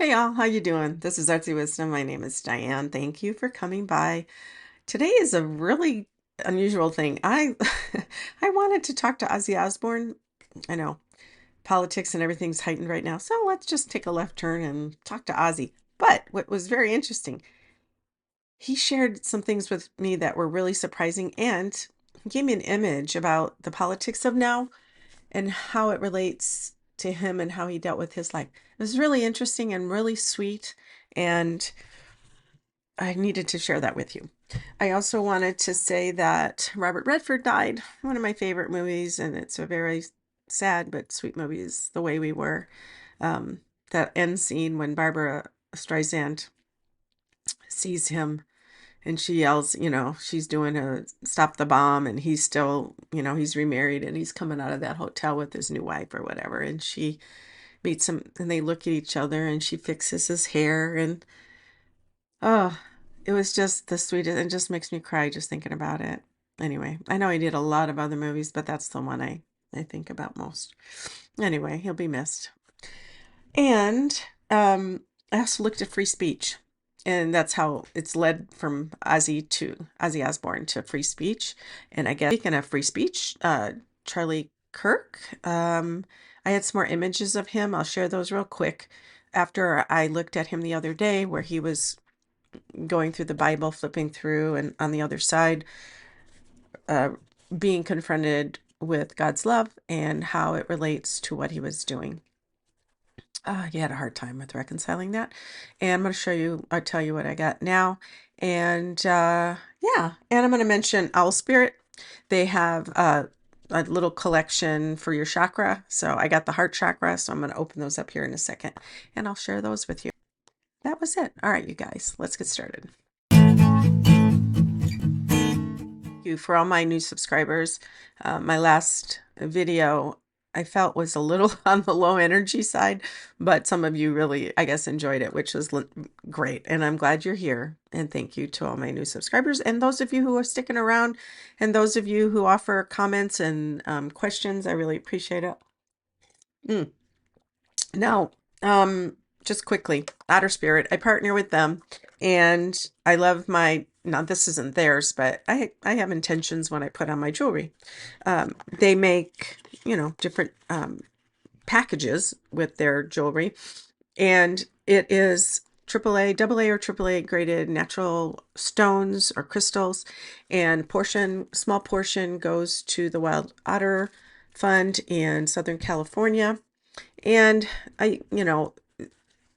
Hey y'all, how you doing? This is ArtsyWisdom. My name is Diane. Thank you for coming by. Today is a really unusual thing. I I wanted to talk to Ozzy Osbourne. I know politics and everything's heightened right now, so let's just take a left turn and talk to Ozzy. But what was very interesting, he shared some things with me that were really surprising, and he gave me an image about the politics of now and how it relates to him and how he dealt with his life. It was really interesting and really sweet, and I needed to share that with you. I also wanted to say that Robert Redford died, one of my favorite movies, and it's a very sad but sweet movie, is The Way We Were. Um, that end scene when Barbara Streisand sees him and she yells, she's doing a stop the bomb, and he's still, he's remarried and he's coming out of that hotel with his new wife or whatever. And she meets him and they look at each other and she fixes his hair. And oh, it was just the sweetest, and just makes me cry just thinking about it. Anyway, I know he did a lot of other movies, but that's the one I think about most. Anyway, he'll be missed. And I also looked at free speech, and that's how it's led from Ozzy Osbourne to free speech. And I guess speaking of free speech, Charlie Kirk, I had some more images of him. I'll share those real quick. After I looked at him the other day, where he was going through the Bible, flipping through, and on the other side, uh, being confronted with God's love and how it relates to what he was doing. He had a hard time with reconciling that. And I'm going to I'll tell you what I got now. And yeah, and I'm going to mention Owl Spirit. They have a little collection for your chakra. So I got the heart chakra, so I'm going to open those up here in a second, and I'll share those with you. That was it. All right, you guys, let's get started. Thank you for all my new subscribers. My last video I felt was a little on the low energy side, but some of you really, I guess, enjoyed it, which was great. And I'm glad you're here. And thank you to all my new subscribers and those of you who are sticking around, and those of you who offer comments and questions. I really appreciate it. Now, just quickly, Otter Spirit, I partner with them, and I love now this isn't theirs, but I have intentions when I put on my jewelry. They make, different packages with their jewelry, and it is AAA, AA or AAA graded natural stones or crystals, and small portion goes to the Wild Otter Fund in Southern California. And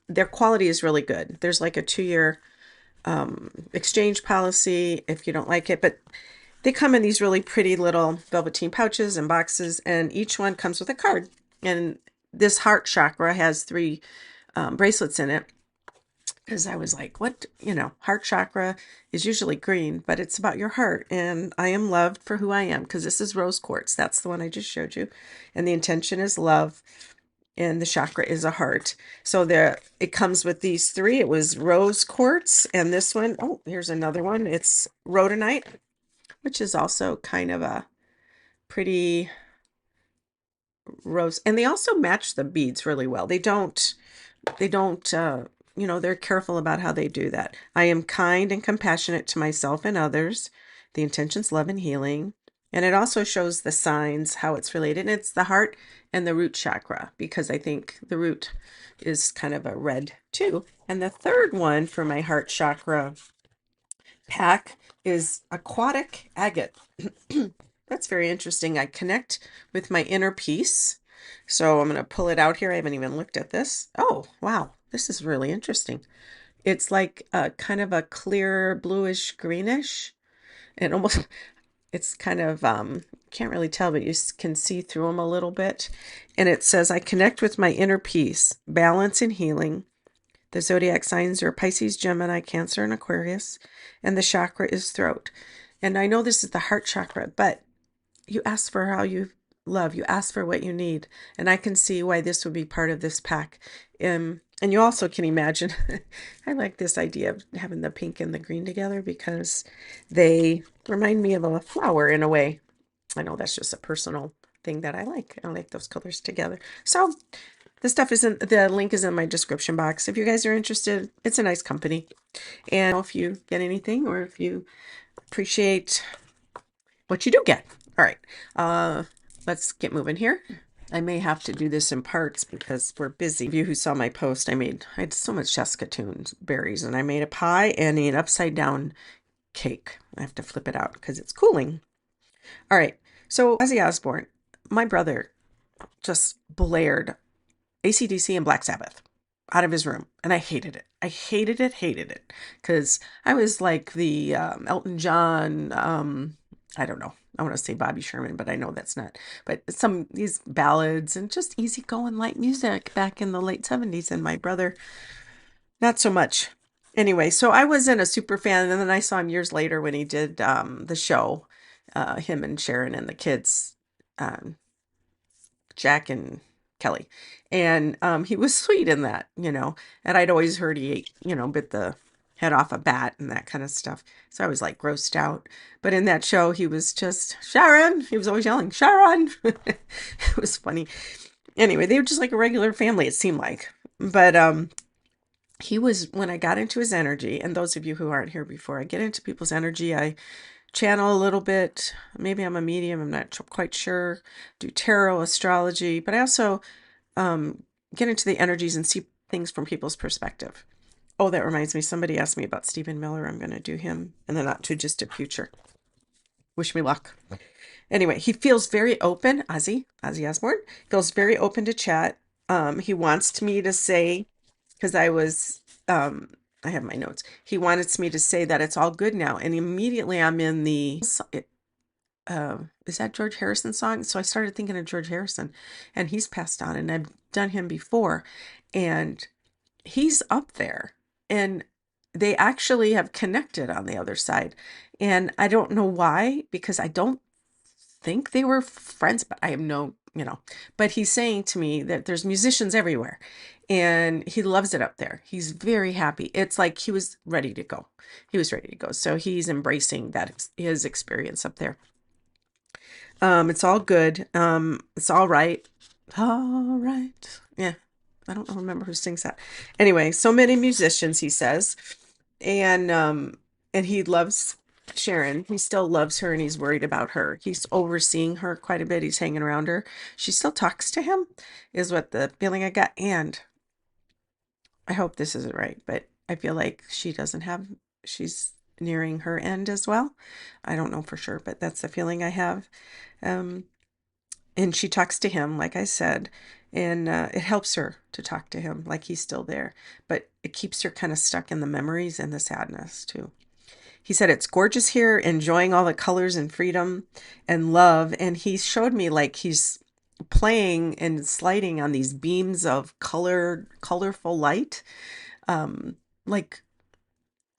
their quality is really good. There's like a 2-year exchange policy if you don't like it, but they come in these really pretty little velveteen pouches and boxes, and each one comes with a card. And this heart chakra has 3 bracelets in it, because I was like, what, heart chakra is usually green, but it's about your heart. And I am loved for who I am, because this is rose quartz. That's the one I just showed you. And the intention is love, and the chakra is a heart. So it comes with these 3. It was rose quartz, and this one, oh, here's another one. It's rhodonite, which is also kind of a pretty rose. And they also match the beads really well. They don't, they're careful about how they do that. I am kind and compassionate to myself and others. The intention's love and healing. And it also shows the signs, how it's related. And it's the heart and the root chakra, because I think the root is kind of a red too. And the third one for my heart chakra pack is aquatic agate. That's very interesting. I connect with my inner peace. So I'm going to pull it out here. I haven't even looked at this. Oh, wow. This is really interesting. It's like a kind of a clear bluish greenish, and almost it's kind of can't really tell, but you can see through them a little bit. And it says, I connect with my inner peace, balance, and healing. The zodiac signs are Pisces, Gemini, Cancer, and Aquarius, and the chakra is throat. And I know this is the heart chakra, but you ask for how you love, you ask for what you need, and I can see why this would be part of this pack. And you also can imagine, I like this idea of having the pink and the green together, because they remind me of a flower in a way. I know that's just a personal thing that I like. I like those colors together. So the link is in my description box. If you guys are interested, it's a nice company. And if you get anything or if you appreciate what you do get. All right, let's get moving here. I may have to do this in parts because we're busy. If you who saw my post, I had so much Saskatoon berries, and I made a pie and an upside down cake. I have to flip it out because it's cooling. All right, so Ozzy Osbourne, my brother, just blared AC/DC and Black Sabbath out of his room, and I hated it. I hated it, because I was like the Elton John, I don't know. I want to say Bobby Sherman, but I know that's not. But these ballads and just easygoing light music back in the late 70s, and my brother, not so much. Anyway, so I wasn't a super fan, and then I saw him years later when he did the show, him and Sharon and the kids, um, Jack and Kelly. And he was sweet in that, and I'd always heard he ate, bit the head off a bat and that kind of stuff. So I was like grossed out. But in that show, he was just, Sharon. He was always yelling, Sharon. It was funny. Anyway, they were just like a regular family, it seemed like. But he was, when I got into his energy, and those of you who aren't here before, I get into people's energy, I channel a little bit. Maybe I'm a medium, I'm not quite sure. Do tarot, astrology, but I also get into the energies and see things from people's perspective. Oh, that reminds me, somebody asked me about Stephen Miller. I'm going to do him in the not too distant future. Wish me luck. Anyway, he feels very open. Ozzy Osbourne feels very open to chat. He wants me to say, because I have my notes. He wanted me to say that it's all good now. And immediately I'm in the, is that George Harrison song? So I started thinking of George Harrison, and he's passed on, and I've done him before, and he's up there, and they actually have connected on the other side. And I don't know why, because I don't think they were friends, but I have no, but he's saying to me that there's musicians everywhere, and he loves it up there. He's very happy. It's like he was ready to go. So he's embracing his experience up there. It's all good. It's all right. All right. Yeah. I don't remember who sings that. Anyway, so many musicians, he says. And he loves Sharon. He still loves her, and he's worried about her. He's overseeing her quite a bit. He's hanging around her. She still talks to him, is what the feeling I got. And I hope this isn't right, but I feel like she's nearing her end as well. I don't know for sure, but that's the feeling I have. And she talks to him, like I said, and it helps her to talk to him like he's still there, but it keeps her kind of stuck in the memories and the sadness too. He said, it's gorgeous here, enjoying all the colors and freedom and love. And he showed me like he's playing and sliding on these beams of colorful light. Like,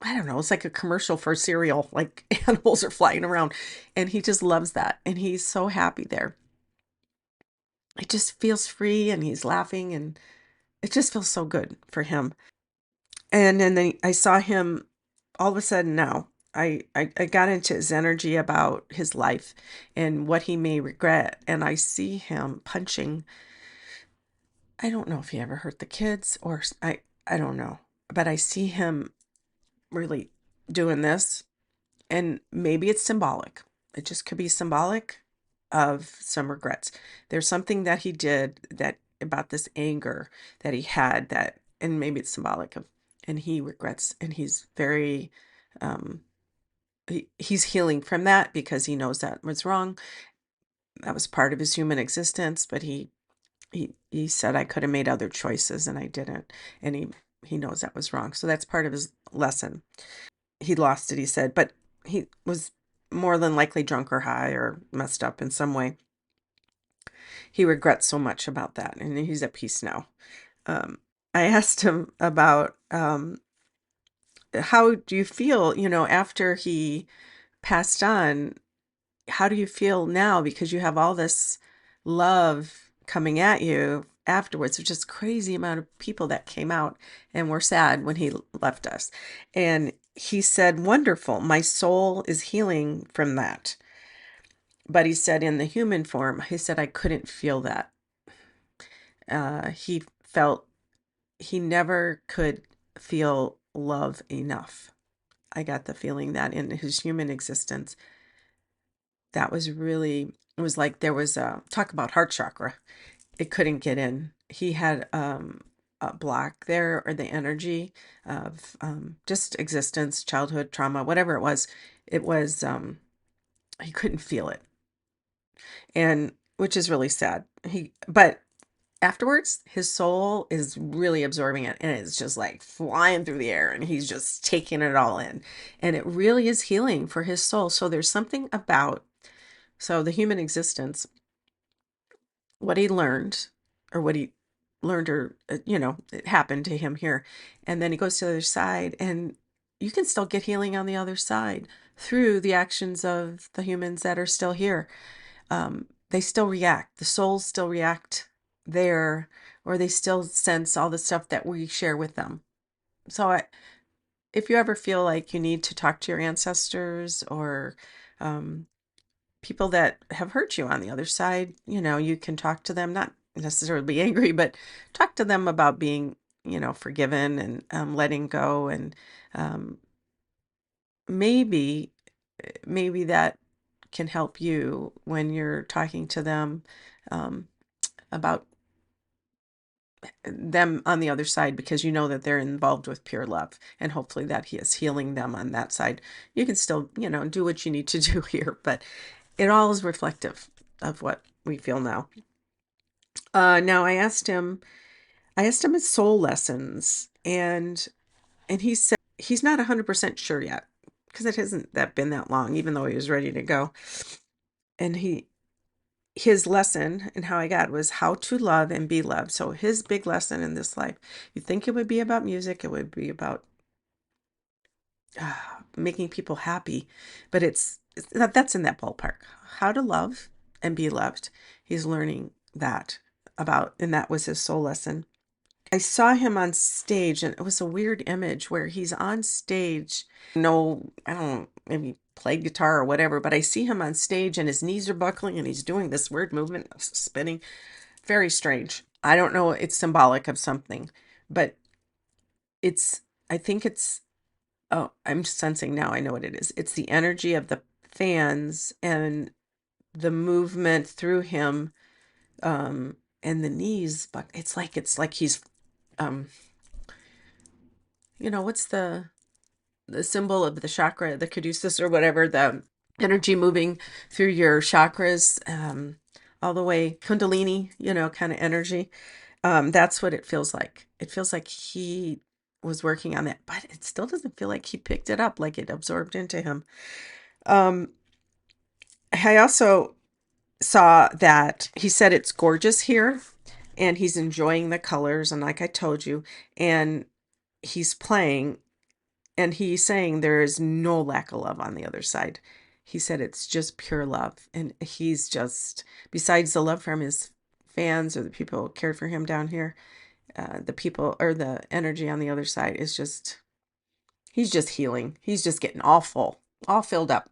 I don't know, it's like a commercial for cereal, like animals are flying around, and he just loves that. And he's so happy there. It just feels free, and he's laughing, and it just feels so good for him. And then I saw him all of a sudden now. I got into his energy about his life and what he may regret. And I see him punching. I don't know if he ever hurt the kids, or I don't know. But I see him really doing this. And maybe it's symbolic. It just could be symbolic of some regrets. There's something that he did that about this anger that he had, that, and maybe it's symbolic of, and he regrets, and he's very, he's healing from that because he knows that was wrong. That was part of his human existence, but he said, I could have made other choices and I didn't. And he knows that was wrong. So that's part of his lesson. He lost it, he said, but he was more than likely drunk or high or messed up in some way. He regrets so much about that, and he's at peace now. I asked him about how do you feel, after he passed on, how do you feel now? Because you have all this love coming at you afterwards. There's just crazy amount of people that came out and were sad when he left us. And he said, wonderful. My soul is healing from that. But he said in the human form, he said, I couldn't feel that. He felt he never could feel love enough. I got the feeling that in his human existence, that was really, it was like there was a talk about heart chakra. It couldn't get in. He had a block there, or the energy of just existence, childhood trauma, whatever it was. It was, he couldn't feel it. And which is really sad. But afterwards, his soul is really absorbing it, and it's just like flying through the air, and he's just taking it all in. And it really is healing for his soul. So there's something about, so the human existence, what he learned, or what he learned, or, it happened to him here. And then he goes to the other side, and you can still get healing on the other side through the actions of the humans that are still here. They still react. The souls still react there, or they still sense all the stuff that we share with them. So if you ever feel like you need to talk to your ancestors, or people that have hurt you on the other side, you can talk to them, not necessarily be angry, but talk to them about being, forgiven, and letting go. And maybe that can help you when you're talking to them about them on the other side, because you know that they're involved with pure love, and hopefully that he is healing them on that side. You can still, do what you need to do here, but it all is reflective of what we feel now. Now I asked him his soul lessons, and he said he's not 100% sure yet, because it hasn't been that long, even though he was ready to go. And his lesson, and how I got, was how to love and be loved. So his big lesson in this life, you think it would be about music, it would be about making people happy, but that's in that ballpark. How to love and be loved. He's learning that about, and that was his soul lesson. I saw him on stage, and it was a weird image where he's on stage. No, I don't know, maybe played guitar or whatever, but I see him on stage, and his knees are buckling, and he's doing this weird movement of spinning. Very strange. I don't know. It's symbolic of something, but I think it's, oh, I'm sensing now. I know what it is. It's the energy of the fans and the movement through him, and the knees, but it's like he's, what's the symbol of the chakra, the caduceus or whatever, the energy moving through your chakras, all the way, kundalini, kind of energy. That's what it feels like. It feels like he was working on that, but it still doesn't feel like he picked it up, like it absorbed into him. I also saw that he said it's gorgeous here, and he's enjoying the colors, and like I told you, and he's playing, and he's saying there is no lack of love on the other side. He said it's just pure love, and he's just, besides the love from his fans or the people who cared for him down here, the people, or the energy on the other side is just, he's just healing. He's just getting all full, all filled up.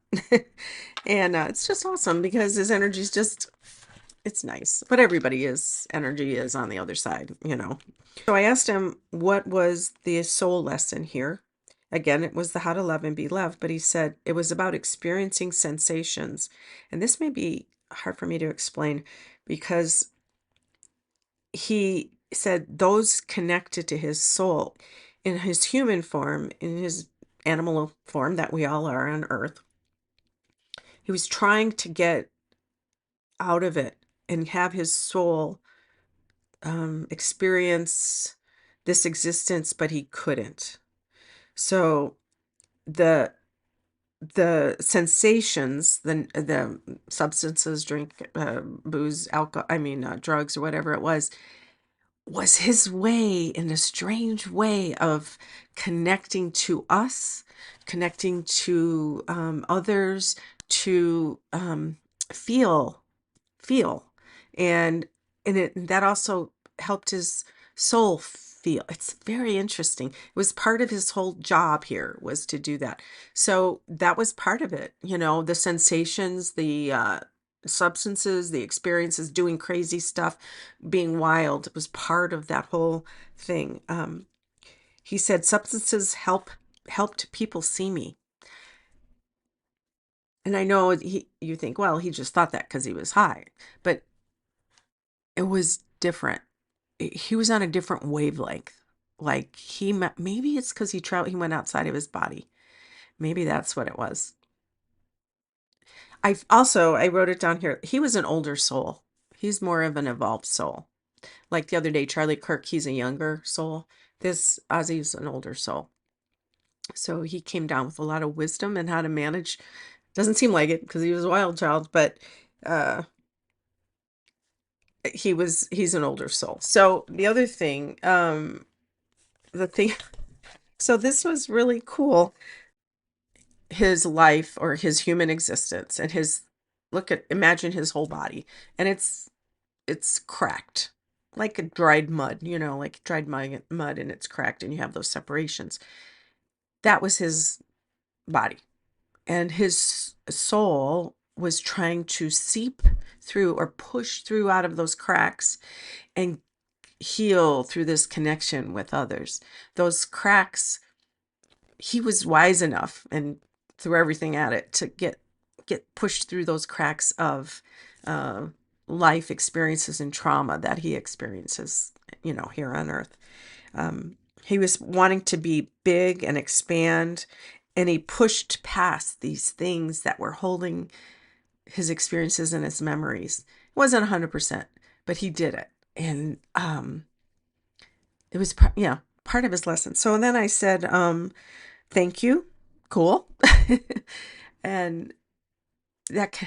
And it's just awesome, because his energy is just, it's nice. But energy is on the other side, So I asked him what was the soul lesson here. Again, it was the how to love and be loved, but he said it was about experiencing sensations. And this may be hard for me to explain, because he said those connected to his soul in his human form, in his animal form that we all are on earth. He was trying to get out of it and have his soul experience this existence, but he couldn't. So the sensations, the substances, drink, booze, alcohol, drugs, or whatever it was his way, in a strange way, of connecting to us, connecting to others, to feel, and that also helped his soul feel. It's very interesting. It was part of his whole job here, was to do that. So that was part of it, the sensations, the substances, the experiences, doing crazy stuff, being wild. It was part of that whole thing. He said substances helped people see me. And I know you think, well, he just thought that because he was high, but it was different. He was on a different wavelength. Like maybe it's because he went outside of his body. Maybe that's what it was. I wrote it down here. He was an older soul. He's more of an evolved soul. Like the other day, Charlie Kirk, he's a younger soul. This Ozzy's an older soul. So he came down with a lot of wisdom and how to manage. Doesn't seem like it because he was a wild child, but uh he's an older soul. So the other thing, the thing so this was really cool. His life or his human existence and imagine his whole body. And it's cracked like a dried mud, like dried mud and it's cracked and you have those separations. That was his body. And his soul was trying to seep through or push through out of those cracks and heal through this connection with others. Those cracks, he was wise enough and threw everything at it to get pushed through those cracks of uh, life experiences and trauma that he experiences, here on earth. He was wanting to be big and expand, and he pushed past these things that were holding his experiences and his memories. It wasn't 100%, but he did it. And it was, part of his lesson. So then I said, thank you. Cool. And that,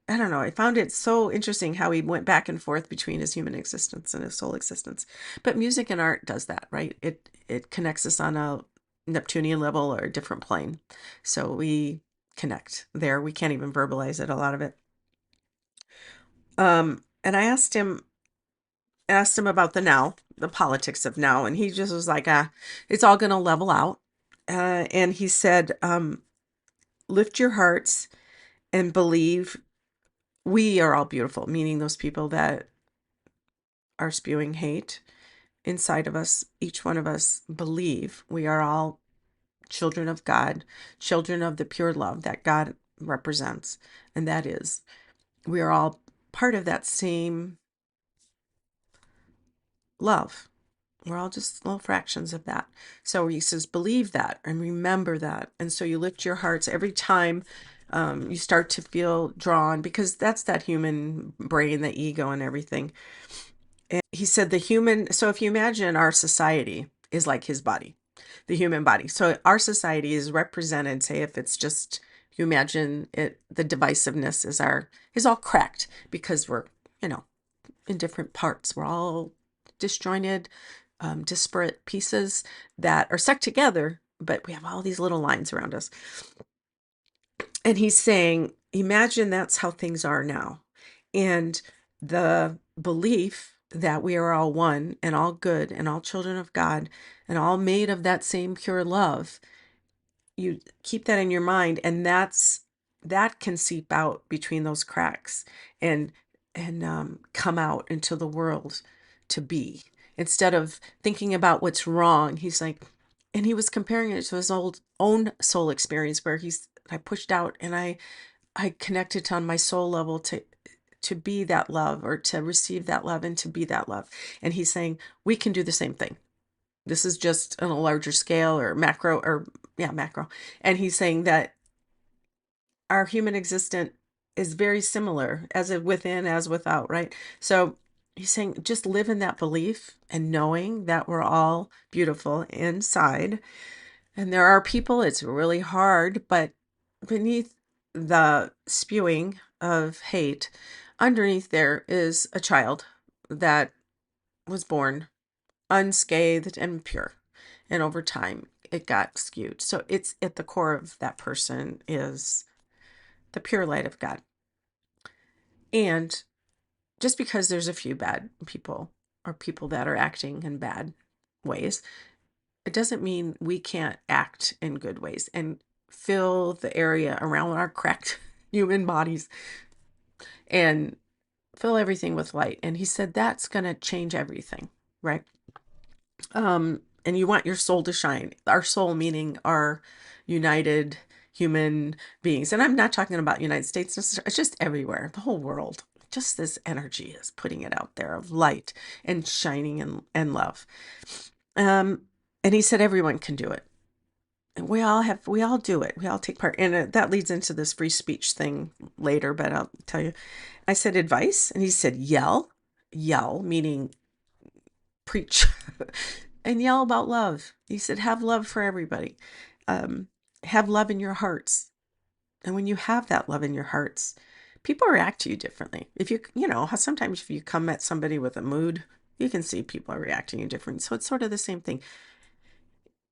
I don't know, I found it so interesting how he went back and forth between his human existence and his soul existence. But music and art does that, right? It connects us on a Neptunian level or a different plane. So we connect there. We can't even verbalize it, a lot of it. And I asked him about the politics of now, and he just was like, it's all going to level out. And he said, lift your hearts and believe we are all beautiful, meaning those people that are spewing hate inside of us. Each one of us believe we are all children of God, children of the pure love that God represents. And that is, we are all part of that same love. We're all just little fractions of that. So he says, believe that and remember that. And so you lift your hearts every time you start to feel drawn, because that's that human brain, the ego and everything. And he said so if you imagine our society is like his body, the human body. So our society is represented, say if it's just, you imagine it, the divisiveness is all cracked because we're, in different parts. We're all disjointed, disparate pieces that are stuck together, but we have all these little lines around us. And he's saying, imagine that's how things are now. And the belief that we are all one and all good and all children of God and all made of that same pure love, you keep that in your mind, and that can seep out between those cracks and come out into the world to be, instead of thinking about what's wrong. He's like, and he was comparing it to his own soul experience where I pushed out and I connected on my soul level to be that love, or to receive that love and to be that love. And he's saying we can do the same thing. This is just on a larger scale, or macro, macro. And he's saying that our human existence is very similar, as within as without, right? So he's saying just live in that belief and knowing that we're all beautiful inside. And there are people, it's really hard, but beneath the spewing of hate, underneath there is a child that was born unscathed and pure. And over time, it got skewed. So it's at the core of that person is the pure light of God. And just because there's a few bad people or people that are acting in bad ways, it doesn't mean we can't act in good ways and fill the area around our cracked human bodies and fill everything with light. And he said that's going to change everything, right? And you want your soul to shine. Our soul meaning our united human beings. And I'm not talking about United States, it's just everywhere, the whole world. Just this energy is putting it out there of light and shining and love. And he said everyone can do it. And we all do it. We all take part. And that leads into this free speech thing later, but I'll tell you. I said advice, and he said yell, meaning preach, and yell about love. He said have love for everybody. Have love in your hearts. And when you have that love in your hearts, people react to you differently. If how sometimes if you come at somebody with a mood, you can see people are reacting to you different. So it's sort of the same thing.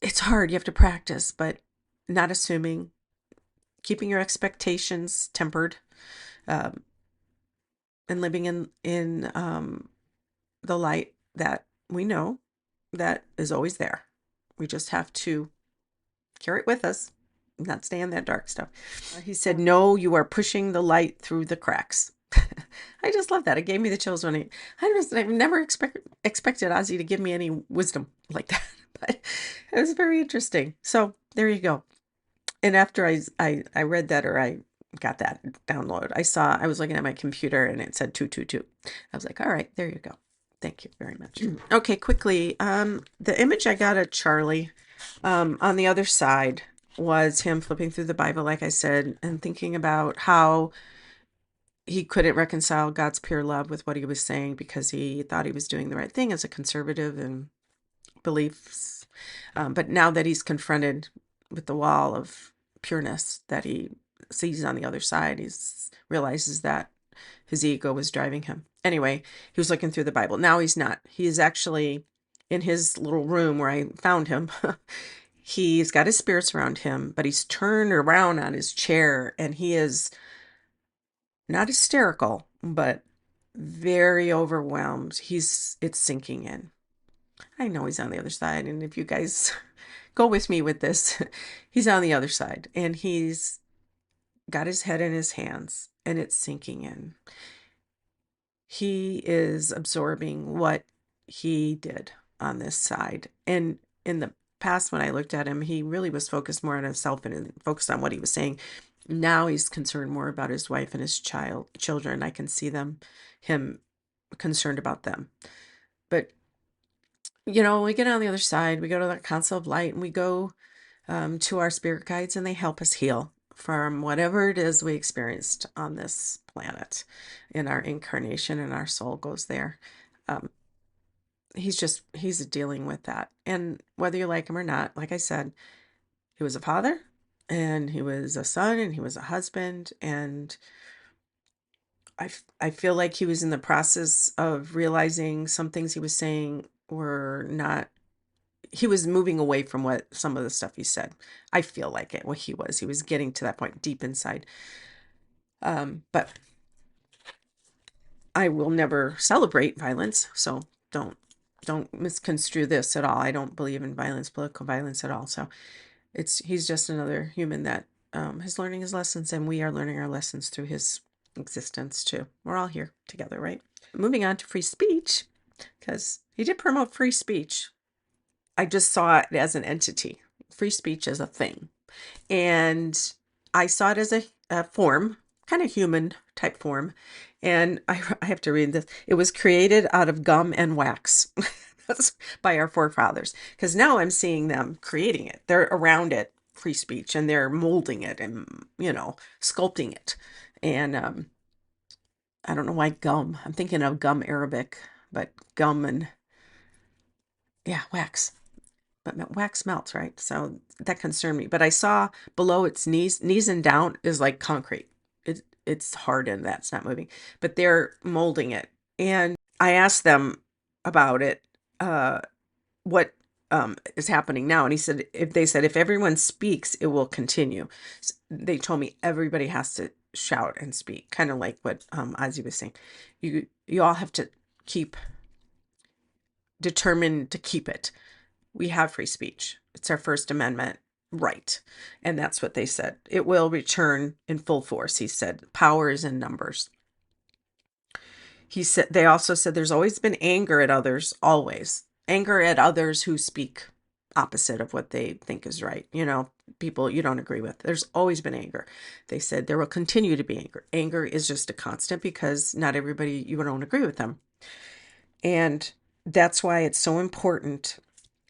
It's hard. You have to practice, but not assuming, keeping your expectations tempered, and living in the light that we know that is always there. We just have to carry it with us, not stay in that dark stuff. He said, no, you are pushing the light through the cracks. I just love that. It gave me the chills when I've never expected Ozzy to give me any wisdom like that, but it was very interesting. So there you go. And after I read that, or I got that download, I was looking at my computer and it said 222. I was like, all right, there you go. Thank you very much. Okay, quickly. The image I got of Charlie, on the other side was him flipping through the Bible, like I said, and thinking about how he couldn't reconcile God's pure love with what he was saying because he thought he was doing the right thing as a conservative and beliefs. But now that he's confronted with the wall of pureness that he sees on the other side, he realizes that his ego was driving him. Anyway, he was looking through the Bible. Now he's not. He is actually in his little room where I found him. He's got his spirits around him, but he's turned around on his chair and he is not hysterical, but very overwhelmed. It's sinking in. I know he's on the other side. And if you guys go with me with this, he's on the other side and he's got his head in his hands and it's sinking in. He is absorbing what he did on this side. And in the past, when I looked at him, he really was focused more on himself and focused on what he was saying. Now he's concerned more about his wife and his children. I can see him concerned about them. But, when we get on the other side, we go to the Council of Light and we go to our spirit guides and they help us heal from whatever it is we experienced on this planet in our incarnation, and our soul goes there. He's dealing with that. And whether you like him or not, like I said, he was a father and he was a son and he was a husband. And I feel like he was in the process of realizing some things he was saying were not, he was moving away from what some of the stuff he said. I feel like it, he was getting to that point deep inside. But I will never celebrate violence. So don't misconstrue this at all. I don't believe in violence, political violence at all. So he's just another human that is learning his lessons, and we are learning our lessons through his existence too. We're all here together, right? Moving on to free speech, because he did promote free speech. I just saw it as an entity. Free speech as a thing. And I saw it as a form, kind of human type form. And I have to read this. It was created out of gum and wax. That's by our forefathers. Because now I'm seeing them creating it. They're around it, free speech, and they're molding it and, sculpting it. And I don't know why gum. I'm thinking of gum Arabic, but gum and, wax. But wax melts, right? So that concerned me. But I saw below its knees and down is like concrete. It's hard and that's not moving. But they're molding it. And I asked them about it, what is happening now. And they said, if everyone speaks, it will continue. So they told me everybody has to shout and speak, kind of like what Ozzy was saying. You all have to keep determined to keep it. We have free speech. It's our First Amendment right. And that's what they said. It will return in full force, he said. Power is in numbers. He said they also said there's always been anger at others, always. Anger at others who speak opposite of what they think is right. People you don't agree with. There's always been anger. They said there will continue to be anger. Anger is just a constant because not everybody, you don't agree with them. And that's why it's so important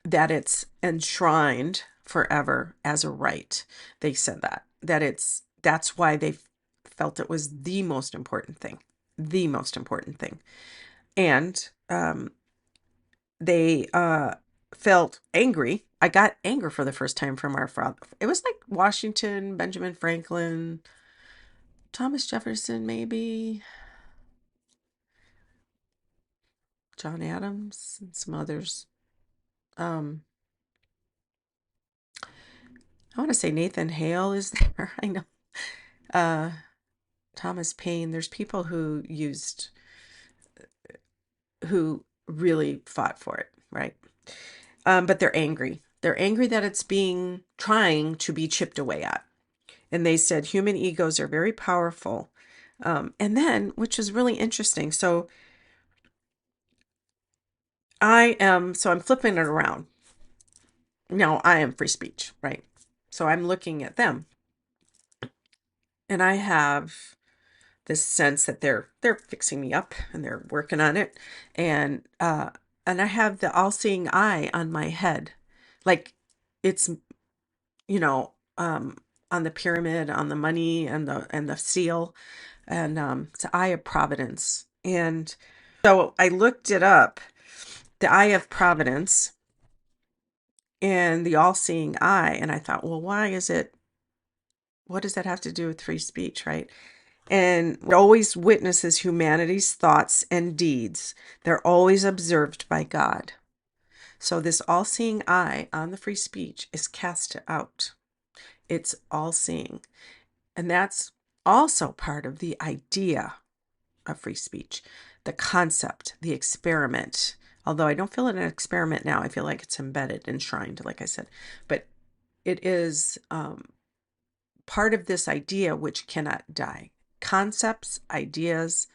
that it's enshrined forever as a right. They said that's why they felt it was the most important thing, the most important thing. And they felt angry. I got anger for the first time from our father. It was like Washington, Benjamin Franklin, Thomas Jefferson, maybe John Adams, and some others. Um, I want to say Nathan Hale is there. I know. Uh, Thomas Paine. There's people who really fought for it, right? But they're angry. They're angry that it's trying to be chipped away at. And they said human egos are very powerful. And then, which is really interesting. So I'm flipping it around. Now I am free speech, right? So I'm looking at them and I have this sense that they're fixing me up and they're working on it. And I have the all-seeing eye on my head. Like it's, you know, um, on the pyramid, on the money and the seal. And it's the eye of providence. And so I looked it up, the eye of providence and the all-seeing eye. And I thought, well, what does that have to do with free speech, right? And it always witnesses humanity's thoughts and deeds. They're always observed by God. So this all-seeing eye on the free speech is cast out. It's all-seeing. And that's also part of the idea of free speech, the concept, the experiment. Although I don't feel it an experiment now, I feel like it's embedded, enshrined, like I said. But it is part of this idea which cannot die. Concepts, ideas,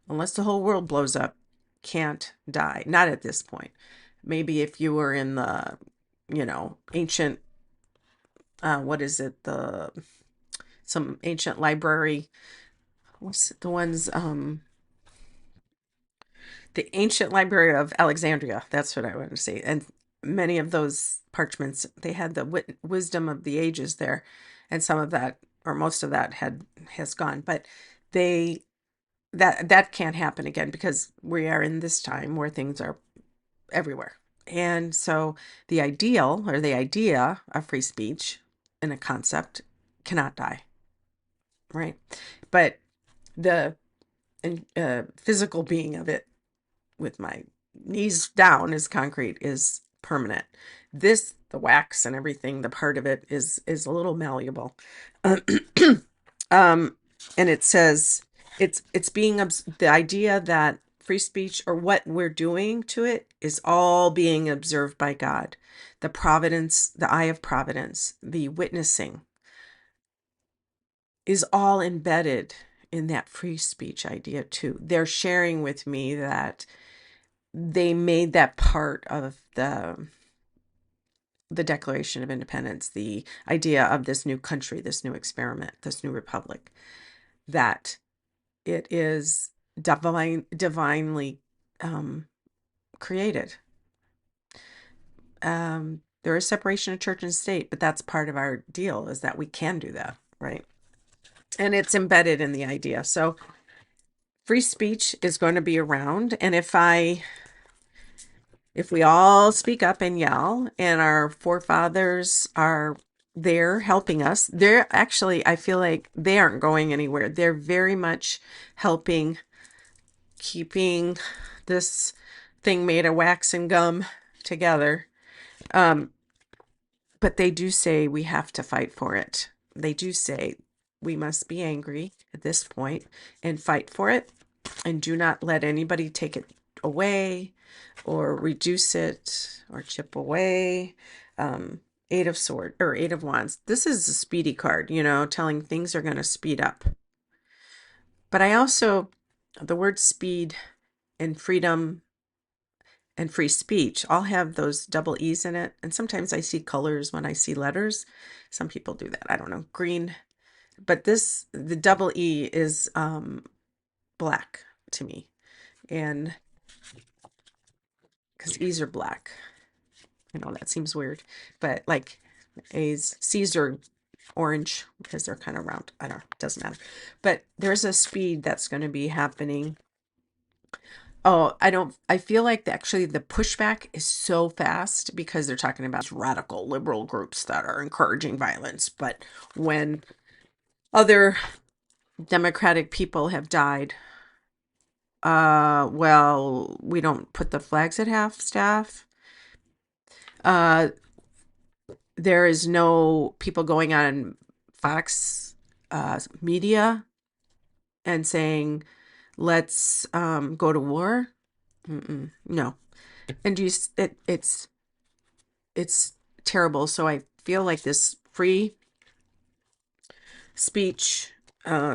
unless the whole world blows up, can't die. Not at this point. Maybe if you were in the, ancient, what is it? Some ancient library. What's the ones? The ancient library of Alexandria. That's what I want to say. And many of those parchments, they had the wisdom of the ages there, and some of that, or most of that, has gone. But that can't happen again because we are in this time where things are everywhere. And so the ideal or the idea of free speech in a concept cannot die, right? But the physical being of it, with my knees down as concrete, is permanent. The wax and everything, the part of it is a little malleable. And it says it's being the idea that free speech, or what we're doing to it, is all being observed by God. The providence, the eye of providence, the witnessing is all embedded in that free speech idea too. They're sharing with me that they made that part of the Declaration of Independence, the idea of this new country, this new experiment, this new republic, that it is divinely created. There is separation of church and state, but that's part of our deal, is that we can do that, right? And it's embedded in the idea. So free speech is going to be around. And if we all speak up and yell, and our forefathers are there helping us, they're actually, I feel like they aren't going anywhere. They're very much helping, keeping this thing made of wax and gum together. But they do say we have to fight for it. They do say we must be angry at this point and fight for it, and do not let anybody take it away or reduce it or chip away. Eight of Wands. This is a speedy card, telling things are going to speed up. But the word speed and freedom and free speech all have those double E's in it. And sometimes I see colors when I see letters. Some people do that. I don't know, green. But the double E is black to me. And because E's are black. I know that seems weird, but like C's are orange because they're kind of round. I don't know, it doesn't matter. But there's a speed that's going to be happening. Oh, I feel like actually the pushback is so fast because they're talking about radical liberal groups that are encouraging violence. But when other democratic people have died, well, we don't put the flags at half staff. There is no people going on Fox media and saying, let's go to war. No. And it's terrible. So I feel like this free speech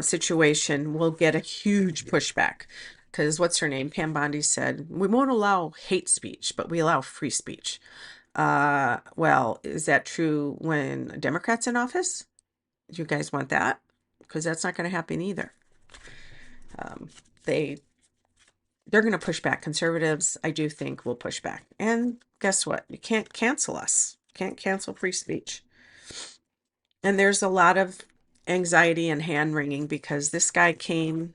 situation will get a huge pushback because what's her name? Pam Bondi said, we won't allow hate speech, but we allow free speech. Well, is that true when a Democrat's in office? Do you guys want that? Because that's not going to happen either. They're going to push back. Conservatives, I do think, will push back. And guess what? You can't cancel us. Can't cancel free speech. And there's a lot of anxiety and hand wringing because this guy came,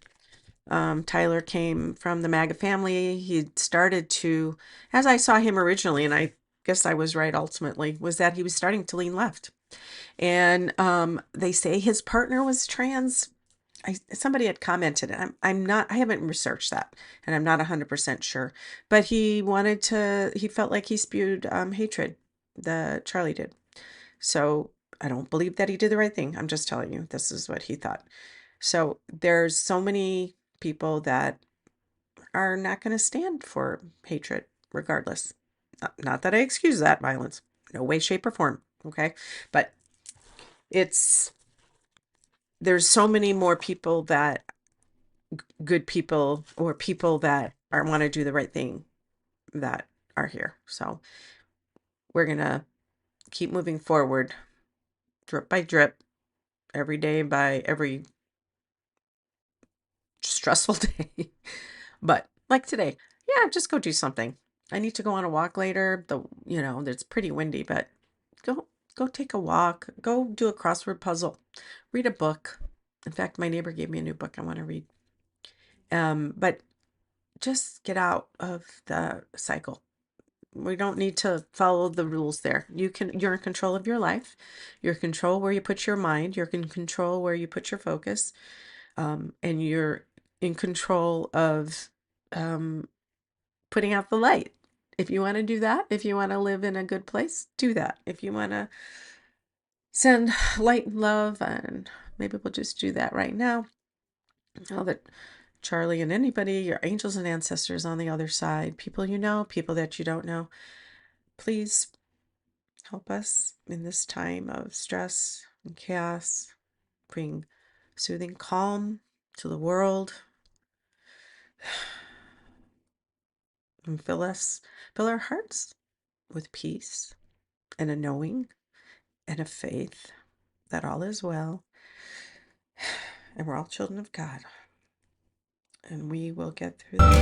Tyler came from the MAGA family. He started to, as I saw him originally, and I guess I was right ultimately, was that he was starting to lean left. And they say his partner was trans. Somebody had commented, and I haven't researched that, and I'm not 100% sure, but he felt like he spewed hatred, Charlie did. So I don't believe that he did the right thing. I'm just telling you, this is what he thought. So there's so many people that are not going to stand for hatred regardless. Not that I excuse that violence, no way, shape, or form. Okay. But there's so many more people that good people or people that want to do the right thing that are here. So we're going to keep moving forward drip by drip, every day by every stressful day. But like today, yeah, just go do something. I need to go on a walk later. It's pretty windy, but go take a walk, go do a crossword puzzle, read a book. In fact, my neighbor gave me a new book I want to read. But just get out of the cycle. We don't need to follow the rules there. You're in control of your life. You're in control where you put your mind. You're in control where you put your focus. And you're in control of putting out the light. If you want to do that, if you want to live in a good place, do that. If you want to send light and love, and maybe we'll just do that right now. Now that Charlie and anybody, your angels and ancestors on the other side, people you know, people that you don't know, please help us in this time of stress and chaos. Bring soothing calm to the world. And fill our hearts with peace and a knowing and a faith that all is well. And we're all children of God. And we will get through this.